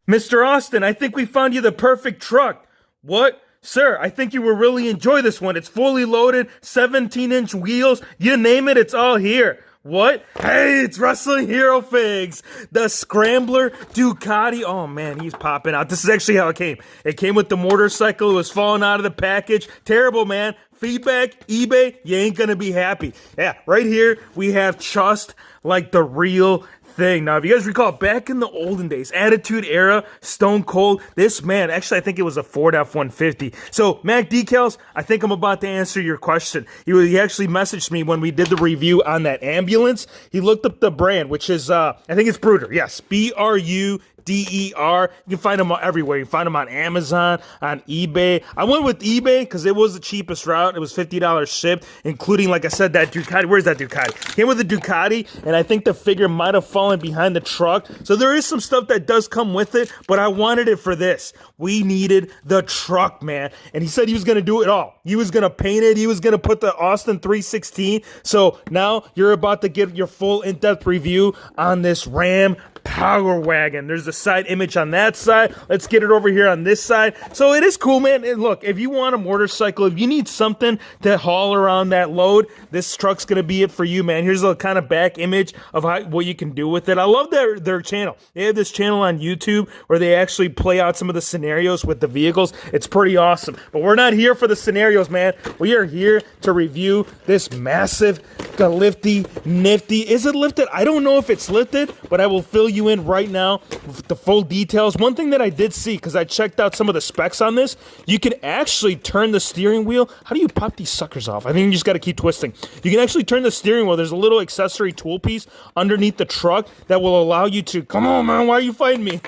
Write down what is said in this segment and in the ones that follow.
Mr. Austin, I think we found you the perfect truck. What? Sir, I think you will really enjoy this one. It's fully loaded, 17-inch wheels. You name it, it's all here. What? Hey, it's Wrestling Hero Figs, the Scrambler Ducati. Oh man, he's popping out. This is actually how it came. It came with the motorcycle. It was falling out of the package. Terrible, man. Feedback, eBay, you ain't gonna be happy. Yeah, right here we have just like the real thing. Now, if you guys recall, back in the olden days, Attitude Era, Stone Cold, this man, actually, I think it was a Ford F-150. So, Mac Decals, I think I'm about to answer your question. He actually messaged me when we did the review on that ambulance. He looked up the brand, which is, I think it's Bruder. Yes, Bruder. You can find them everywhere. You can find them on Amazon, on eBay. I went with eBay because it was the cheapest route. It was $50 shipped, including, like I said, that Ducati. Where's that Ducati? Came with the Ducati, and I think the figure might have fallen behind the truck. So there is some stuff that does come with it, but I wanted it for this. We needed the truck, man. And he said he was going to do it all. He was going to paint it. He was going to put the Austin 316. So now you're about to get your full in-depth review on this Ram Power Wagon. There's a side image on that side. Let's get it over here on this side. So it is cool, man. And look, if you want a motorcycle, if you need something to haul around that load, this truck's going to be it for you, man. Here's a kind of back image of what you can do with it. I love their channel. They have this channel on YouTube where they actually play out some of the scenarios with the vehicles. It's pretty awesome. But we're not here for the scenarios, man. We are here to review this massive, lifty, nifty. Is it lifted? I don't know if it's lifted, but I will fill you in right now with the full details. One thing that I did see, because I checked out some of the specs on this, you can actually turn the steering wheel. How do you pop these suckers off? I think you just got to keep twisting. You can actually turn the steering wheel. There's a little accessory tool piece underneath the truck that will allow you to, come on, man, why are you fighting me?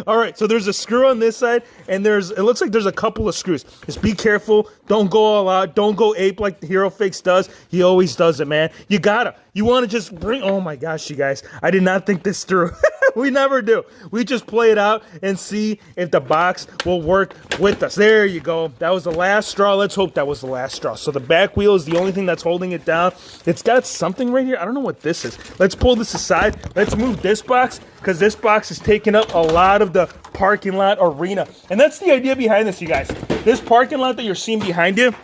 All right, so there's a screw on this side, and it looks like there's a couple of screws. Just be careful. Don't go all out. Don't go ape like the Hero Fix does. He always does it, man. You gotta. You want to just bring, oh my gosh, you guys. I did not think this through. We never do. We just play it out and see if the box will work with us. There you go. That was the last straw. Let's hope that was the last straw. So the back wheel is the only thing that's holding it down. It's got something right here. I don't know what this is. Let's pull this aside. Let's move this box because this box is taking up a lot of the parking lot arena. And that's the idea behind this, you guys. This parking lot that you're seeing behind you,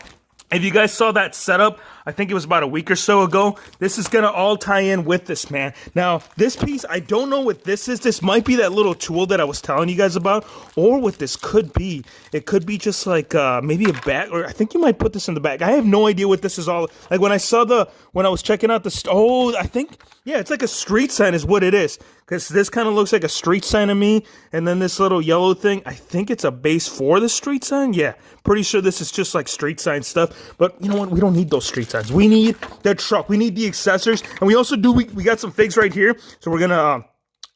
if you guys saw that setup, I think it was about a week or so ago, this is going to all tie in with this, man. Now, this piece, I don't know what this is. This might be that little tool that I was telling you guys about, or what this could be. It could be just like maybe a bag, or I think you might put this in the bag. I have no idea what this is all. Like when I was checking out I think, yeah, it's like a street sign is what it is. Because this kind of looks like a street sign to me. And then this little yellow thing, I think it's a base for the street sign. Yeah, pretty sure this is just like street sign stuff. But you know what? We don't need those street signs. We need the truck. We need the accessories. And we also we got some figs right here. So we're going to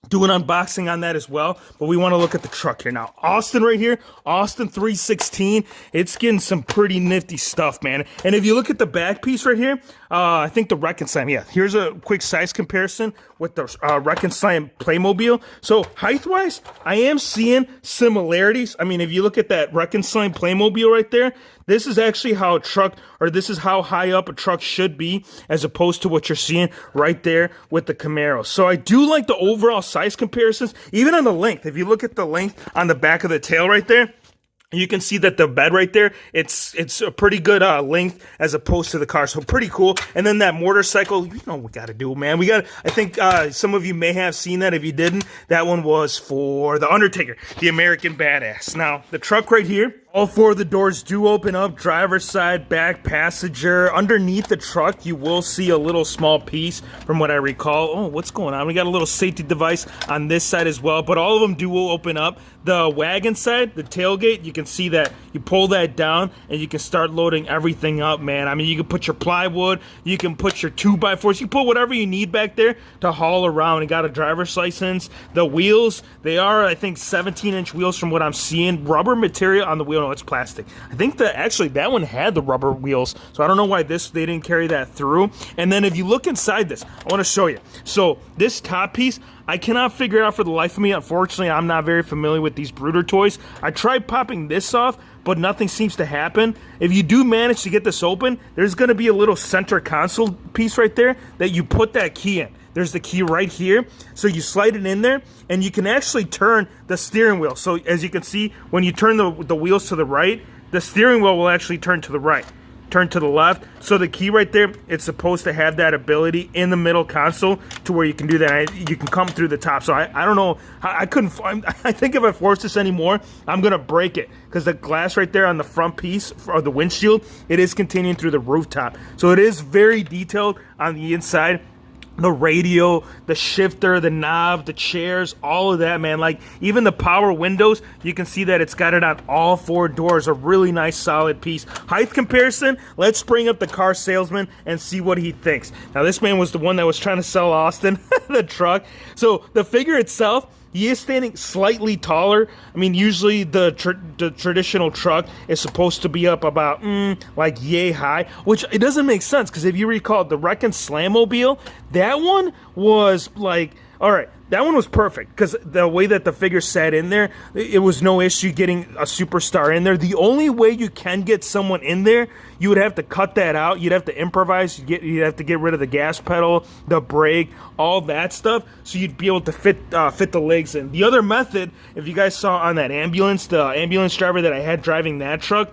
do an unboxing on that as well, but we want to look at the truck here. Now, Austin right here, Austin 316, it's getting some pretty nifty stuff, man. And if you look at the back piece right here, I think the Reconcile, yeah, here's a quick size comparison with the Reconcile Playmobil. So, height-wise, I am seeing similarities. I mean, if you look at that Reconcile Playmobil right there, this is actually how this is how high up a truck should be, as opposed to what you're seeing right there with the Camaro. So I do like the overall size comparisons, even on the length. If you look at the length on the back of the tail right there, you can see that the bed right there, it's a pretty good length as opposed to the car. So pretty cool. And then that motorcycle, you know what we got to do, man. I think some of you may have seen that. If you didn't, that one was for The Undertaker, the American Badass. Now, the truck right here, all four of the doors do open up, driver's side, back, passenger. Underneath the truck, you will see a little small piece from what I recall. Oh, what's going on? We got a little safety device on this side as well, but all of them do open up. The wagon side, the tailgate, you can see that you pull that down and you can start loading everything up, man. I mean, you can put your plywood, you can put your 2x4s, you can put whatever you need back there to haul around. You got a driver's license. The wheels, they are, I think, 17-inch wheels from what I'm seeing. Rubber material on the wheel. No, it's plastic. I think that one had the rubber wheels, so I don't know why they didn't carry that through. And then if you look inside this, I want to show you. So this top piece, I cannot figure out for the life of me. Unfortunately, I'm not very familiar with these Bruder toys. I tried popping this off, but nothing seems to happen. If you do manage to get this open, there's going to be a little center console piece right there that you put that key in. there's the key right here. So you slide it in there, and you can actually turn the steering wheel. So as you can see, when you turn the wheels to the right, the steering wheel will actually turn to the right, turn to the left. So the key right there, it's supposed to have that ability in the middle console to where you can do that. You can come through the top. So I don't know, I think if I force this anymore, I'm gonna break it, because the glass right there on the front piece of the windshield, it is continuing through the rooftop. So it is very detailed on the inside. The radio, the shifter, the knob, the chairs, all of that, man. Like, even the power windows, you can see that it's got it on all 4 doors. A really nice, solid piece. Height comparison, let's bring up the car salesman and see what he thinks. Now, this man was the one that was trying to sell Austin the truck. So, the figure itself, he is standing slightly taller. I mean, usually the traditional truck is supposed to be up about, like, yay high, which it doesn't make sense, because if you recall, the Wreck and Slam-mobile, that one was, like, all right, that one was perfect, because the way that the figure sat in there, it was no issue getting a superstar in there. The only way you can get someone in there, you would have to cut that out. You'd have to improvise. You'd have to get rid of the gas pedal, the brake, all that stuff, so you'd be able to fit the legs in. The other method, if you guys saw on that ambulance, the ambulance driver that I had driving that truck,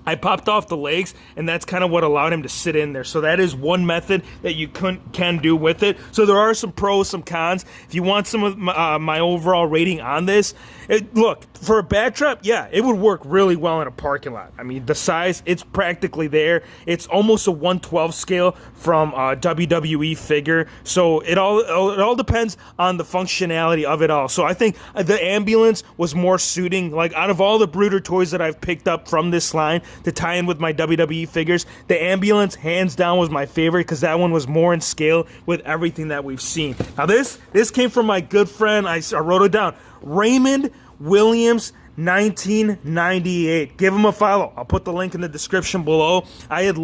I popped off the legs, and that's kind of what allowed him to sit in there. So that is one method that you can do with it. So there are some pros, some cons. If you want some of my overall rating on this, look, for a bad trap, yeah, it would work really well in a parking lot. I mean, the size, it's practically there. It's almost a 1/12 scale from WWE figure. So it all depends on the functionality of it all. So I think the ambulance was more suiting. Like, out of all the Brooder toys that I've picked up from this line to tie in with my WWE figures, the ambulance hands down was my favorite, because that one was more in scale with everything that we've seen. Now this came from my good friend, I wrote it down, Raymond Williams 1998. Give him a follow. I'll put the link in the description below. I had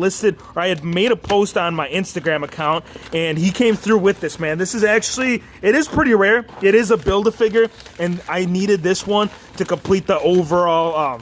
made a post on my Instagram account, and he came through with this, man. This is actually, it is pretty rare. It is a Build-A-Figure, and I needed this one to complete the overall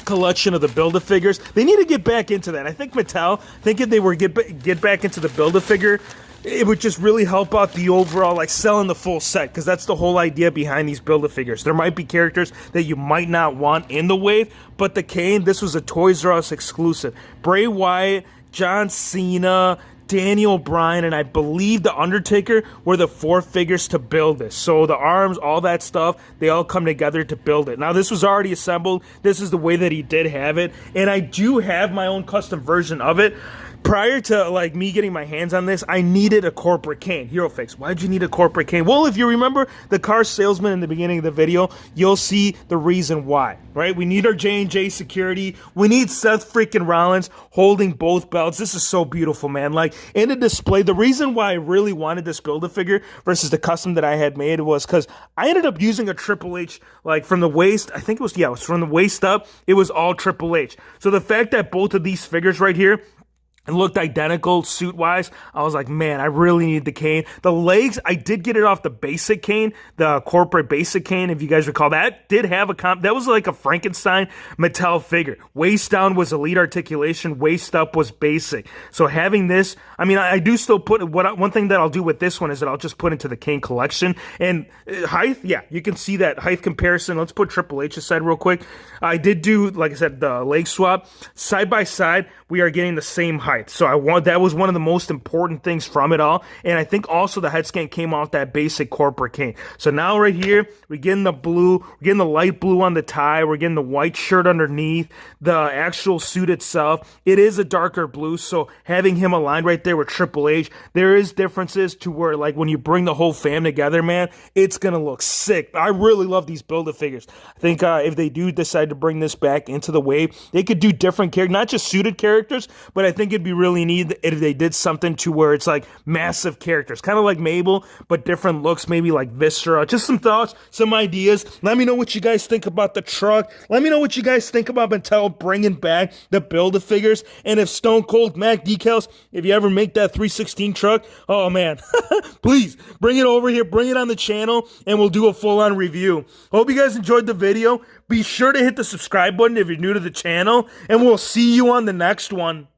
collection of the Build-A-Figures. They need to get back into that. I think Mattel, if they were get back into the Build-A-Figure, it would just really help out the overall, like, selling the full set, because that's the whole idea behind these Build-A-Figures. There might be characters that you might not want in the wave, but the Kane, this was a Toys R Us exclusive. Bray Wyatt, John Cena, Daniel Bryan, and I believe The Undertaker were the 4 figures to build this. So the arms, all that stuff, they all come together to build it. Now, this was already assembled. This is the way that he did have it, and I do have my own custom version of it. Prior to, like, me getting my hands on this, I needed a corporate Kane. HeroFix, why'd you need a corporate Kane? Well, if you remember the car salesman in the beginning of the video, you'll see the reason why, right? We need our J&J security. We need Seth freaking Rollins holding both belts. This is so beautiful, man. Like, in the display, the reason why I really wanted this Build-A-Figure versus the custom that I had made was because I ended up using a Triple H, like, from the waist, I think it was from the waist up, it was all Triple H. So the fact that both of these figures right here, it looked identical suit-wise, I was like, man, I really need the Kane. The legs, I did get it off the basic Kane, the corporate basic Kane, if you guys recall. That did have that was like a Frankenstein Mattel figure. Waist down was elite articulation, waist up was basic. So having this, I mean, I do still put, one thing that I'll do with this one is that I'll just put into the Kane collection. And height, yeah, you can see that height comparison. Let's put Triple H aside real quick. I did do, like I said, the leg swap. Side by side, we are getting the same height. So that was one of the most important things from it all. And I think also the head scan came off that basic corporate Kane. So now right here, we're getting the blue, we're getting the light blue on the tie, we're getting the white shirt underneath, the actual suit itself. It is a darker blue, so having him aligned right there with Triple H, there is differences to where, like, when you bring the whole fam together, man, it's gonna look sick. I really love these Build-A-Figures. I think if they do decide to bring this back into the wave, they could do different characters, not just suited characters, but I think it'd be really neat if they did something to where it's like massive characters, kind of like Mabel, but different looks, maybe like Viscera. Just some thoughts, some ideas. Let me know what you guys think about the truck. Let me know what you guys think about Mattel bringing back the Build-A-Figures. And if Stone Cold Mac decals, if you ever make that 316 truck, oh man, please bring it over here, bring it on the channel, and we'll do a full-on review. Hope you guys enjoyed the video. Be sure to hit the subscribe button if you're new to the channel, and we'll see you on the next one.